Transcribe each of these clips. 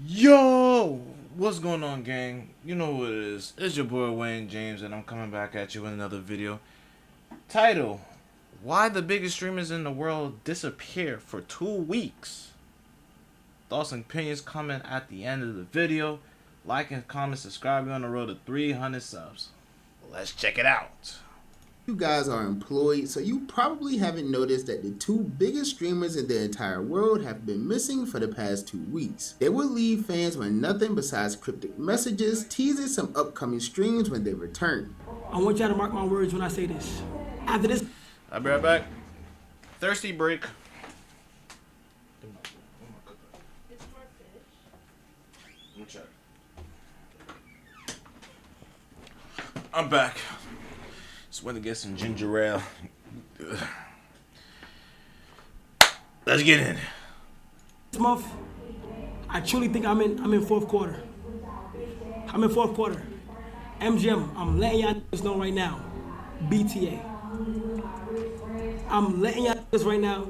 Yo, what's going on, gang? You know what it is. It's your boy Wayne James, and I'm coming back at you with another video. Title: Why the biggest streamers in the world disappear for 2 weeks. Thoughts and opinions comment at the end of the video. Like and comment, subscribe. We're on the road to 300 subs. Let's check it out. You guys are employed, so you probably haven't noticed that the two biggest streamers in the entire world have been missing for the past 2 weeks. They will leave fans with nothing besides cryptic messages, teasing some upcoming streams when they return. I want y'all to mark my words when I say this. After this, I'll be right back. Thirsty break. I'm back. Just went to get some ginger ale. Let's get in. this month, I truly think I'm in fourth quarter. I'm in fourth quarter. MGM, I'm letting y'all know right now. BTA. I'm letting y'all know right now.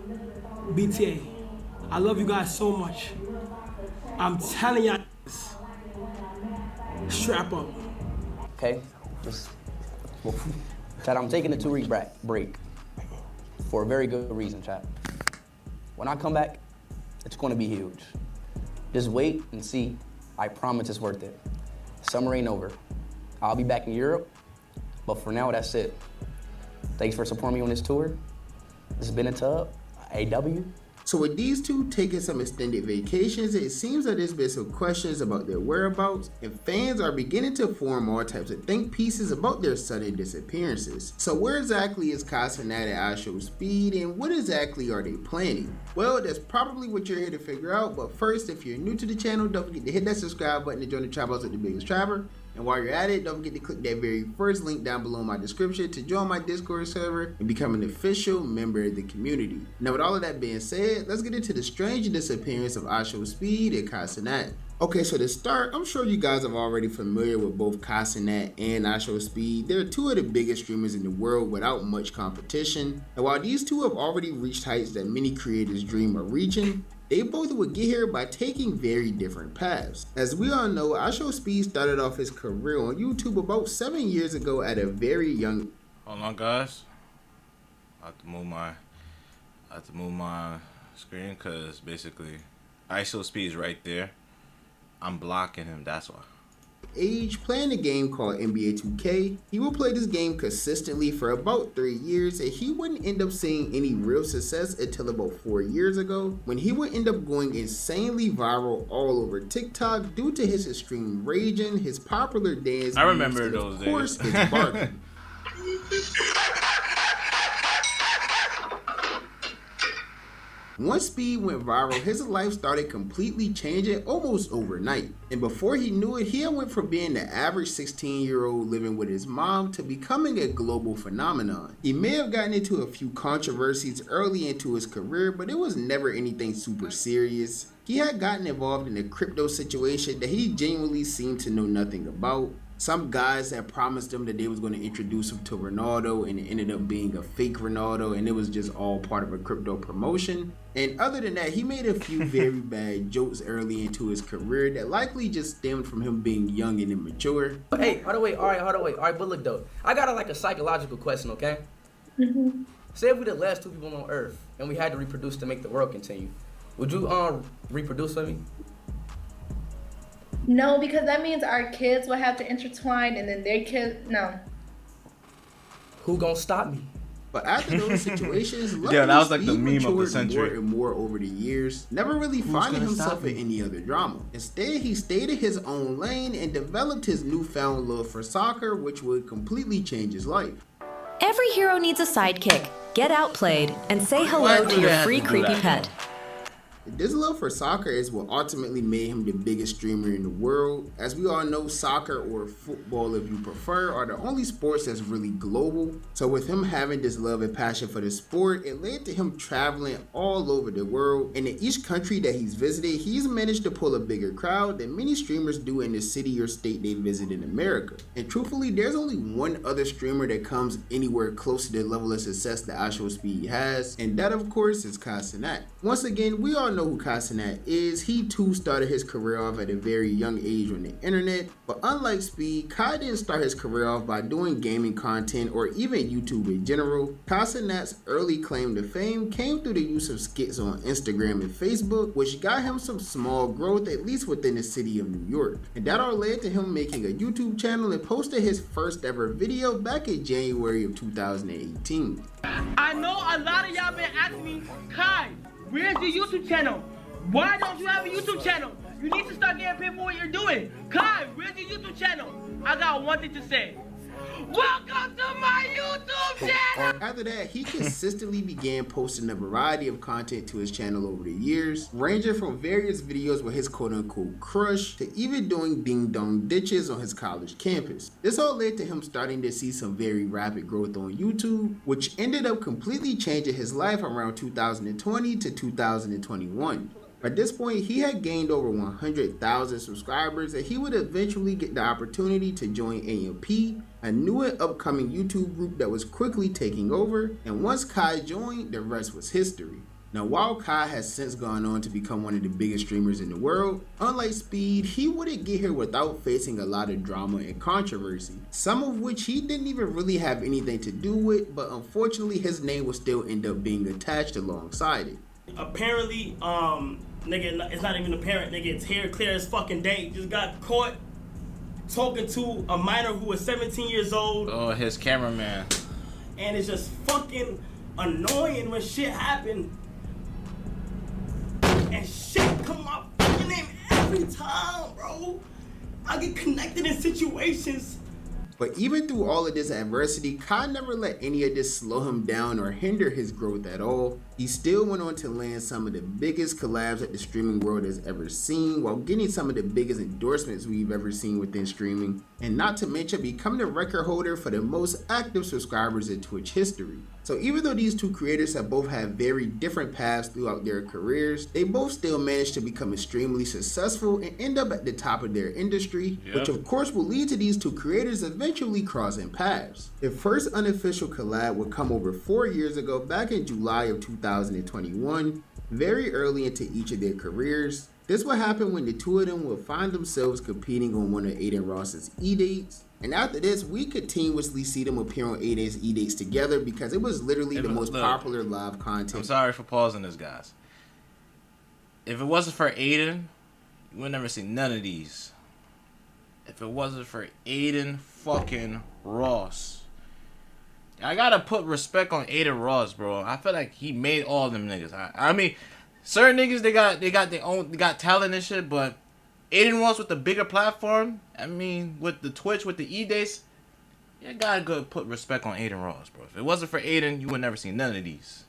BTA. I love you guys so much. I'm telling y'all this. Strap up. Okay? Chad, I'm taking a 2-week break for a very good reason, Chad. When I come back, it's gonna be huge. Just wait and see. I promise it's worth it. Summer ain't over. I'll be back in Europe, but for now, that's it. Thanks for supporting me on this tour. This has been a Tub, AW. So with these two taking some extended vacations, it seems that there's been some questions about their whereabouts, and fans are beginning to form all types of think pieces about their sudden disappearances. So where exactly is Casanat and IShowSpeed, and what exactly are they planning? Well, that's probably what you're here to figure out, but first, if you're new to the channel, don't forget to hit that subscribe button to join the tribe house with the biggest trapper. And while you're at it, don't forget to click that very first link down below in my description to join my Discord server and become an official member of the community. Now with all of that being said, let's get into the strange disappearance of IShowSpeed and Casanat. Okay, so to start, I'm sure you guys are already familiar with both Casanat and IShowSpeed. They're two of the biggest streamers in the world without much competition. And while these two have already reached heights that many creators dream of reaching, they both would get here by taking very different paths. As we all know, IShowSpeed started off his career on YouTube about 7 years ago at a very young... Hold on, guys. I have to move my screen because basically IShowSpeed is right there. I'm blocking him, that's why. age playing a game called NBA 2K. He would play this game consistently for about 3 years, and he wouldn't end up seeing any real success until about 4 years ago, when he would end up going insanely viral all over TikTok due to his extreme raging, his popular dance, I remember and those of course days. his barking. Once Speed went viral, his life started completely changing almost overnight. And before he knew it, he had went from being the average 16-year-old living with his mom to becoming a global phenomenon. He may have gotten into a few controversies early into his career, but it was never anything super serious. He had gotten involved in a crypto situation that he genuinely seemed to know nothing about. Some guys had promised him that they was going to introduce him to Ronaldo, and it ended up being a fake Ronaldo, and it was just all part of a crypto promotion. And other than that, he made a few very bad jokes early into his career that likely just stemmed from him being young and immature. Hey, hold on, wait, all right, but look though, I got like a psychological question, okay? Say if we the last 2 people on Earth and we had to reproduce to make the world continue, would you reproduce with me? No, because that means our kids will have to intertwine, and then their kids, no. Who gonna stop me? But after those situations, Yeah, that was like the Speed meme of the matured century. more and more over the years, never really finding gonna himself stop in any other drama. Instead, he stayed in his own lane and developed his newfound love for soccer, which would completely change his life. Every hero needs a sidekick. Get outplayed and say hello Why to do they your have free to do creepy that? pet. This love for soccer is what ultimately made him the biggest streamer in the world. As we all know, soccer, or football if you prefer, are the only sports that's really global. So with him having this love and passion for the sport, it led to him traveling all over the world. And in each country that he's visited, he's managed to pull a bigger crowd than many streamers do in the city or state they visit in America. And truthfully, there's only one other streamer that comes anywhere close to the level of success that IShowSpeed has, and that of course is Casanat. Once again, we all know who Kai Cenat is, he too started his career off at a very young age on the internet, but unlike Speed, Kai didn't start his career off by doing gaming content or even YouTube in general. Kai Cenat's early claim to fame came through the use of skits on Instagram and Facebook, which got him some small growth, at least within the city of New York. And that all led to him making a YouTube channel and posted his first ever video back in January of 2018. I know a lot of y'all been asking me, Kai, where's your YouTube channel? Why don't you have a YouTube channel? You need to start getting paid for what you're doing. Kai, where's your YouTube channel? I got one thing to say. Welcome to my YouTube channel! After that, he consistently began posting a variety of content to his channel over the years, ranging from various videos with his quote-unquote crush to even doing ding-dong ditches on his college campus. This all led to him starting to see some very rapid growth on YouTube, which ended up completely changing his life around 2020 to 2021. At this point, he had gained over 100,000 subscribers, and he would eventually get the opportunity to join AMP, a new and upcoming YouTube group that was quickly taking over, and once Kai joined, the rest was history. Now, while Kai has since gone on to become one of the biggest streamers in the world, unlike Speed, he wouldn't get here without facing a lot of drama and controversy, some of which he didn't even really have anything to do with, but unfortunately his name would still end up being attached alongside it. Apparently, nigga, it's not even apparent, nigga, it's here clear as fucking day. Just got caught talking to a minor who was 17 years old. Oh, his cameraman. And it's just fucking annoying when shit happen. And shit come up fucking name every time, bro. I get connected in situations. But even through all of this adversity, Kai never let any of this slow him down or hinder his growth at all. He still went on to land some of the biggest collabs that the streaming world has ever seen, while getting some of the biggest endorsements we've ever seen within streaming, and not to mention becoming the record holder for the most active subscribers in Twitch history. So even though these two creators have both had very different paths throughout their careers, they both still managed to become extremely successful and end up at the top of their industry, which of course will lead to these two creators eventually crossing paths. Their first unofficial collab would come over 4 years ago, back in July of 2021, very early into each of their careers. This would happen when the two of them would find themselves competing on one of Aiden Ross's E-Dates. And after this, we continuously see them appear on Aiden's E-Dates together because it was literally the most popular live content. I'm sorry for pausing this, guys. If it wasn't for Aiden, you would never see none of these. If it wasn't for Aiden fucking Ross. I gotta put respect on Aiden Ross, bro. I feel like he made all them niggas. I mean, certain niggas, they got talent and shit, but Aiden Ross with the bigger platform, I mean, with the Twitch, with the E-Dates, you gotta go put respect on Aiden Ross, bro. If it wasn't for Aiden, you would never see none of these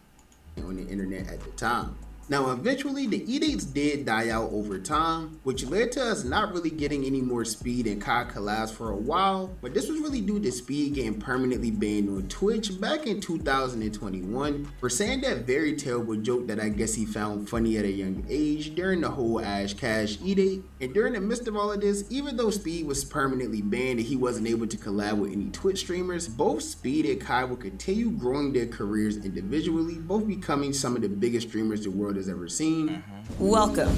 on the internet at the time. Now, eventually, the E-Dates did die out over time, which led to us not really getting any more Speed and Kai collabs for a while, but this was really due to Speed getting permanently banned on Twitch back in 2021 for saying that very terrible joke that I guess he found funny at a young age during the whole Ash Cash E-Date. And during the midst of all of this, even though Speed was permanently banned and he wasn't able to collab with any Twitch streamers, both Speed and Kai will continue growing their careers individually, both becoming some of the biggest streamers the world has ever seen. Welcome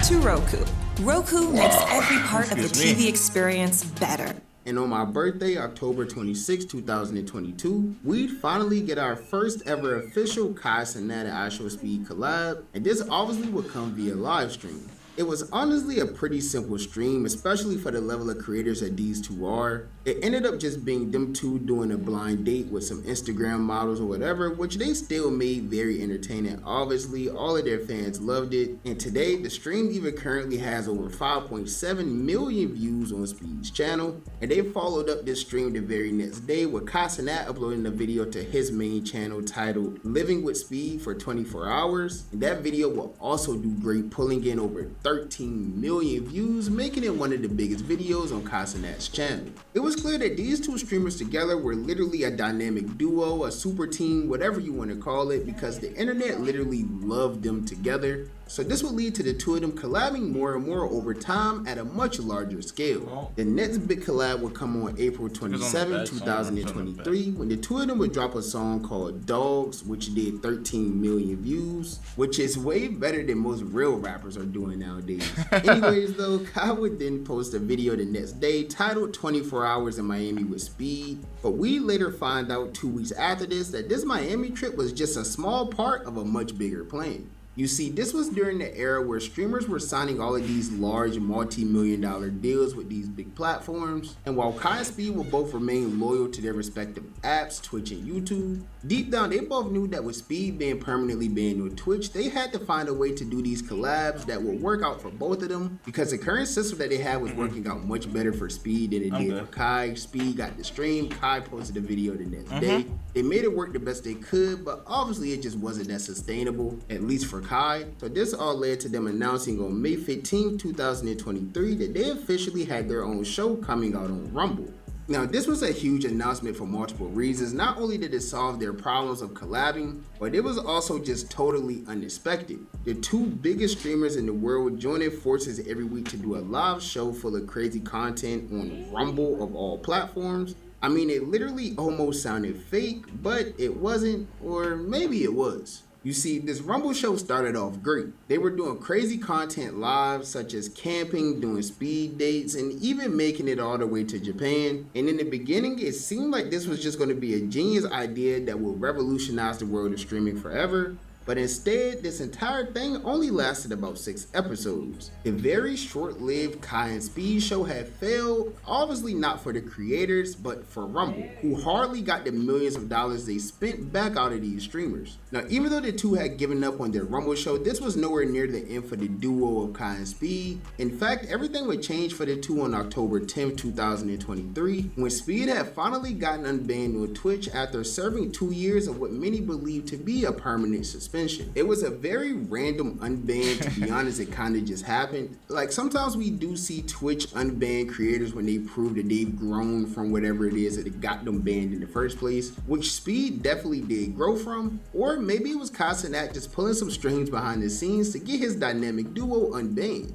to Roku. Roku makes every part of the TV experience better. And on my birthday, October 26, 2022, we'd finally get our first ever official Kai Cenat and IShowSpeed collab, and this obviously would come via live stream. It was honestly a pretty simple stream, especially for the level of creators that these two are. It ended up just being them two doing a blind date with some Instagram models or whatever, which they still made very entertaining. Obviously, all of their fans loved it. And today, the stream even currently has over 5.7 million views on Speed's channel. And they followed up this stream the very next day with Kai Cenat uploading a video to his main channel titled Living with Speed for 24 Hours. And that video will also do great, pulling in over 13 million views, making it one of the biggest videos on Casanat's channel. It was clear that these two streamers together were literally a dynamic duo, a super team, whatever you want to call it, because the internet literally loved them together. So this would lead to the two of them collabing more and more over time at a much larger scale. The next big collab would come on April 27, 2023, when the two of them would drop a song called Dogs, which did 13 million views, which is way better than most real rappers are doing nowadays. Anyways though, Kai would then post a video the next day titled 24 Hours in Miami with Speed, but we later find out 2 weeks after this that this Miami trip was just a small part of a much bigger plan. You see, this was during the era where streamers were signing all of these large multi-million-dollar deals with these big platforms, and while Kai and Speed will both remain loyal to their respective apps, Twitch and YouTube, deep down they both knew that with Speed being permanently banned on Twitch, they had to find a way to do these collabs that would work out for both of them, because the current system that they had was working out much better for Speed than it did for Kai. Speed got the stream, Kai posted a video the next day. They made it work the best they could, but obviously it just wasn't that sustainable, at least for Kai. So this all led to them announcing on May 15, 2023 that they officially had their own show coming out on Rumble. Now this was a huge announcement for multiple reasons. Not only did it solve their problems of collabing, but it was also just totally unexpected. The two biggest streamers in the world would join forces every week to do a live show full of crazy content on Rumble of all platforms. I mean, it literally almost sounded fake, but it wasn't, or maybe it was. You see, this Rumble show started off great. They were doing crazy content live, such as camping, doing speed dates, and even making it all the way to Japan. And in the beginning, it seemed like this was just going to be a genius idea that will revolutionize the world of streaming forever. But instead, this entire thing only lasted about 6 episodes. The very short-lived Kai and Speed show had failed, obviously not for the creators, but for Rumble, who hardly got the millions of dollars they spent back out of these streamers. Now, even though the two had given up on their Rumble show, this was nowhere near the end for the duo of Kai and Speed. In fact, everything would change for the two on October 10, 2023, when Speed had finally gotten unbanned on Twitch after serving 2 years of what many believe to be a permanent suspension. It was a very random unban, to be honest. It kind of just happened. Like, sometimes we do see Twitch unban creators when they prove that they've grown from whatever it is that got them banned in the first place, which Speed definitely did grow from. Or maybe it was Casanat just pulling some strings behind the scenes to get his dynamic duo unbanned.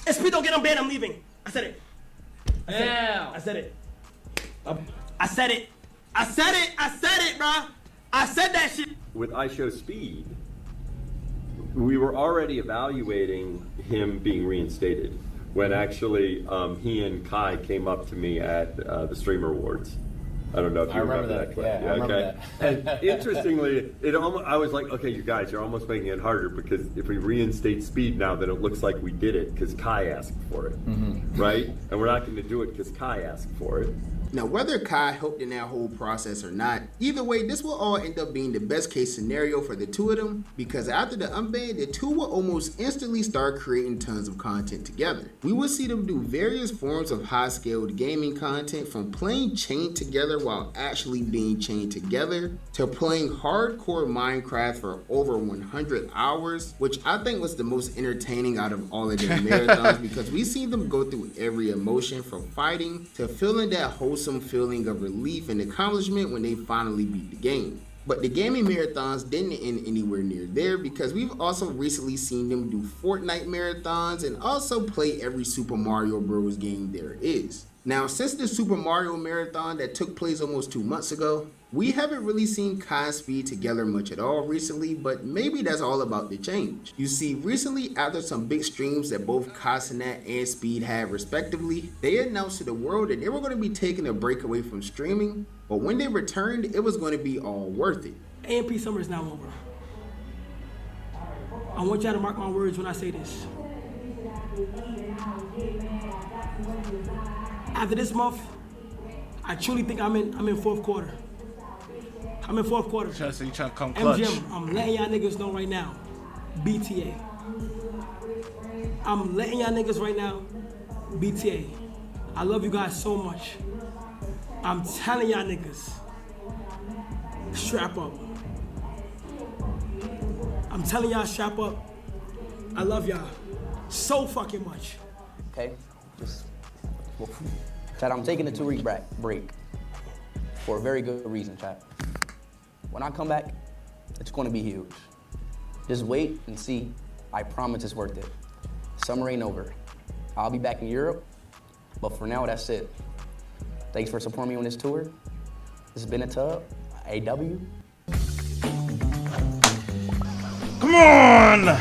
If Speed don't get unbanned, I'm leaving. I said it. I said it. I said it. I said it, bruh. I said that shit. With iShow Speed, we were already evaluating him being reinstated when actually he and Kai came up to me at the Streamer Awards. I don't know if you remember that clip. Yeah, I remember that. And interestingly, I was like, okay, you guys, you're almost making it harder, because if we reinstate Speed now, then it looks like we did it because Kai asked for it, right? And we're not going to do it because Kai asked for it. Now, whether Kai helped in that whole process or not, either way, this will all end up being the best case scenario for the two of them, because after the unban, the two will almost instantly start creating tons of content together. We will see them do various forms of high-scaled gaming content, from playing chained together while actually being chained together, to playing hardcore Minecraft for over 100 hours, which I think was the most entertaining out of all of their marathons, because we see them go through every emotion, from fighting to feeling that wholesome feeling of relief and accomplishment when they finally beat the game. But the gaming marathons didn't end anywhere near there, because we've also recently seen them do Fortnite marathons and also play every Super Mario Bros. Game there is. Now, since the Super Mario marathon that took place almost 2 months ago, we haven't really seen Kai and Speed together much at all recently, but maybe that's all about the change. You see, recently, after some big streams that both Casanat and Speed had respectively, they announced to the world that they were going to be taking a break away from streaming, but when they returned, it was going to be all worth it. AMP summer is now over. I want y'all to mark my words when I say this. After this month, I truly think I'm in fourth quarter. I'm in fourth quarter. You trying to come clutch. MGM, I'm letting y'all niggas know right now. BTA. I'm letting y'all niggas right now. BTA. I love you guys so much. I'm telling y'all niggas. Strap up. I'm telling y'all strap up. I love y'all so fucking much. Okay? Chat, I'm taking a 2-week break for a very good reason, chat. When I come back, it's gonna be huge. Just wait and see. I promise it's worth it. Summer ain't over. I'll be back in Europe, but for now, that's it. Thanks for supporting me on this tour. This has been a Tub, AW. Come on!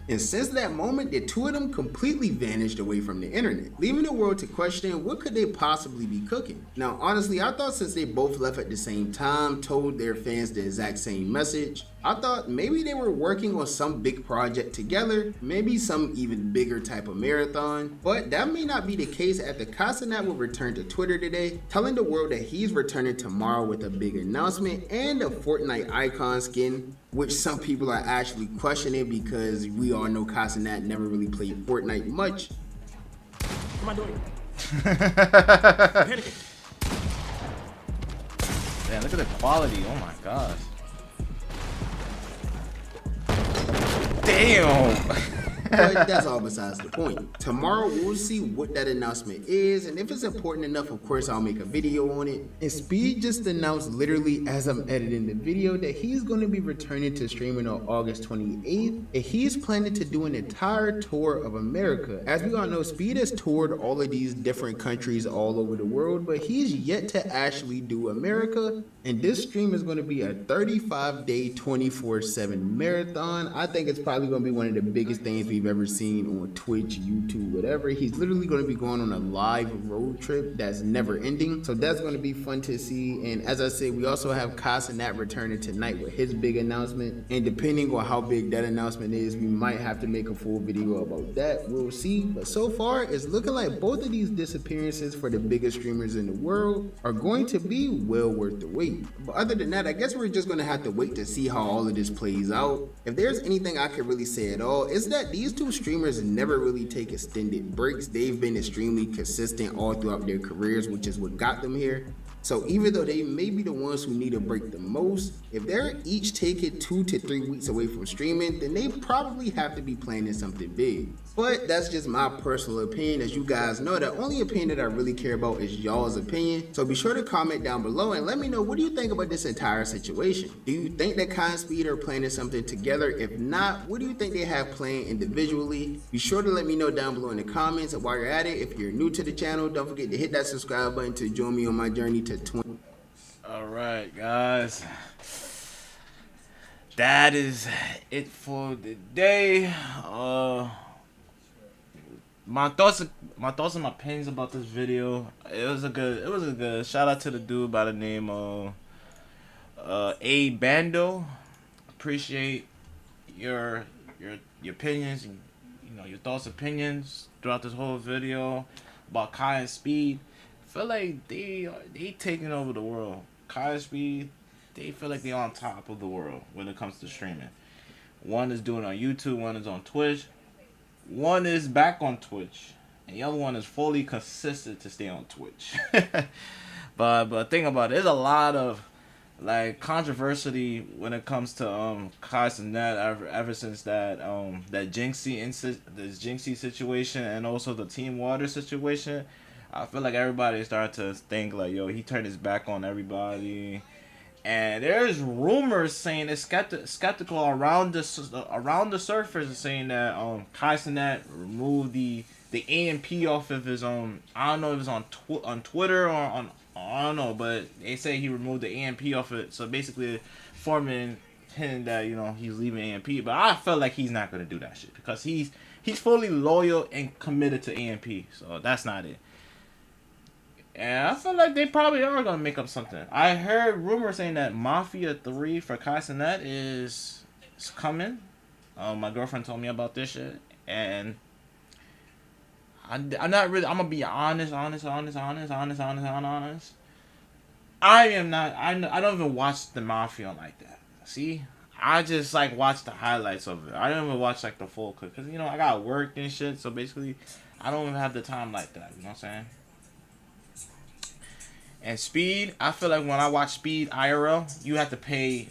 And since that moment, the two of them completely vanished away from the internet, leaving the world to question what could they possibly be cooking. Now, honestly, I thought since they both left at the same time, told their fans the exact same message, I thought maybe they were working on some big project together, maybe some even bigger type of marathon, but that may not be the case after Casanat will return to Twitter today, telling the world that he's returning tomorrow with a big announcement and a Fortnite icon skin, which some people are actually questioning because we all know Casanat never really played Fortnite much. What am I doing? Panicking. Man, look at the quality. Oh my gosh. Damn. But that's all besides the point. Tomorrow we'll see what that announcement is, and if it's important enough, of course I'll make a video on it. And Speed just announced literally as I'm editing the video that he's going to be returning to streaming on August 28th, and he's planning to do an entire tour of America. As we all know, Speed has toured all of these different countries all over the world, but he's yet to actually do America, and this stream is going to be a 35-day 24/7 marathon. I think it's probably going to be one of the biggest things we've ever seen on Twitch, YouTube, whatever. He's literally going to be going on a live road trip that's never ending, so that's going to be fun to see. And as I said, we also have Casanat returning tonight with his big announcement, and depending on how big that announcement is, we might have to make a full video about that. We'll see, but so far it's looking like both of these disappearances for the biggest streamers in the world are going to be well worth the wait. But other than that, I guess we're just going to have to wait to see how all of this plays out. If there's anything I could really say at all, it's that these two streamers never really take extended breaks. They've been extremely consistent all throughout their careers, which is what got them here. So even though they may be the ones who need a break the most, if they're each taking 2 to 3 weeks away from streaming, then they probably have to be planning something big. But that's just my personal opinion. As you guys know, the only opinion that I really care about is y'all's opinion. So be sure to comment down below and let me know, what do you think about this entire situation? Do you think that Kai and Speed are planning something together? If not, what do you think they have planned individually? Be sure to let me know down below in the comments. And while you're at it, if you're new to the channel, don't forget to hit that subscribe button to join me on my journey to 20. All right, guys. That is it for the day. My thoughts and my opinions about this video. It was a good shout out to the dude by the name of A Bando. Appreciate your opinions, and your thoughts, opinions throughout this whole video about Kai and Speed. I feel like they taking over the world. Kai and Speed, they feel like they're on top of the world when it comes to streaming. One is doing it on YouTube, one is on Twitch. One is back on Twitch, and the other one is fully consistent to stay on Twitch. but think about it, there's a lot of like controversy when it comes to Casanat ever since that Jinxie situation, and also the Team Water situation. I feel like everybody started to think like, yo, he turned his back on everybody. And there's rumors saying it's skeptical around the surface, saying that Casanat removed the AMP off of his I don't know if it's on Twitter or on, I don't know, but they say he removed the AMP off it. So basically, forming him that he's leaving AMP. But I feel like he's not gonna do that shit because he's fully loyal and committed to AMP. So that's not it. And I feel like they probably are going to make up something. I heard rumors saying that Mafia 3 for Casanat is coming. My girlfriend told me about this shit. And I'm not really, I'm going to be honest. I don't even watch the Mafia like that. See? I just like watch the highlights of it. I don't even watch like the full clip. Because, I got work and shit. So basically, I don't even have the time like that. You know what I'm saying? And Speed, I feel like when I watch Speed IRL, you have to pay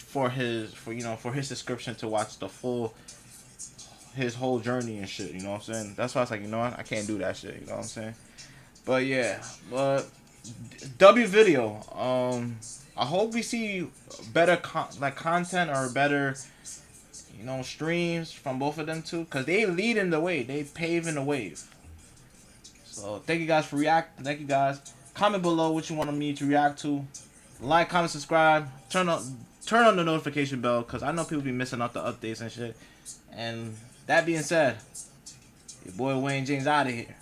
for his subscription to watch the full his whole journey and shit. You know what I'm saying? That's why I was like, you know what, I can't do that shit. You know what I'm saying? But yeah, but W video. I hope we see better content or better, you know, streams from both of them too, cause they leading the way. They paving the wave. So thank you guys for reacting. Thank you guys. Comment below what you want me to react to. Like, comment, subscribe. Turn on the notification bell, cause I know people be missing out the updates and shit. And that being said, your boy Wayne James out of here.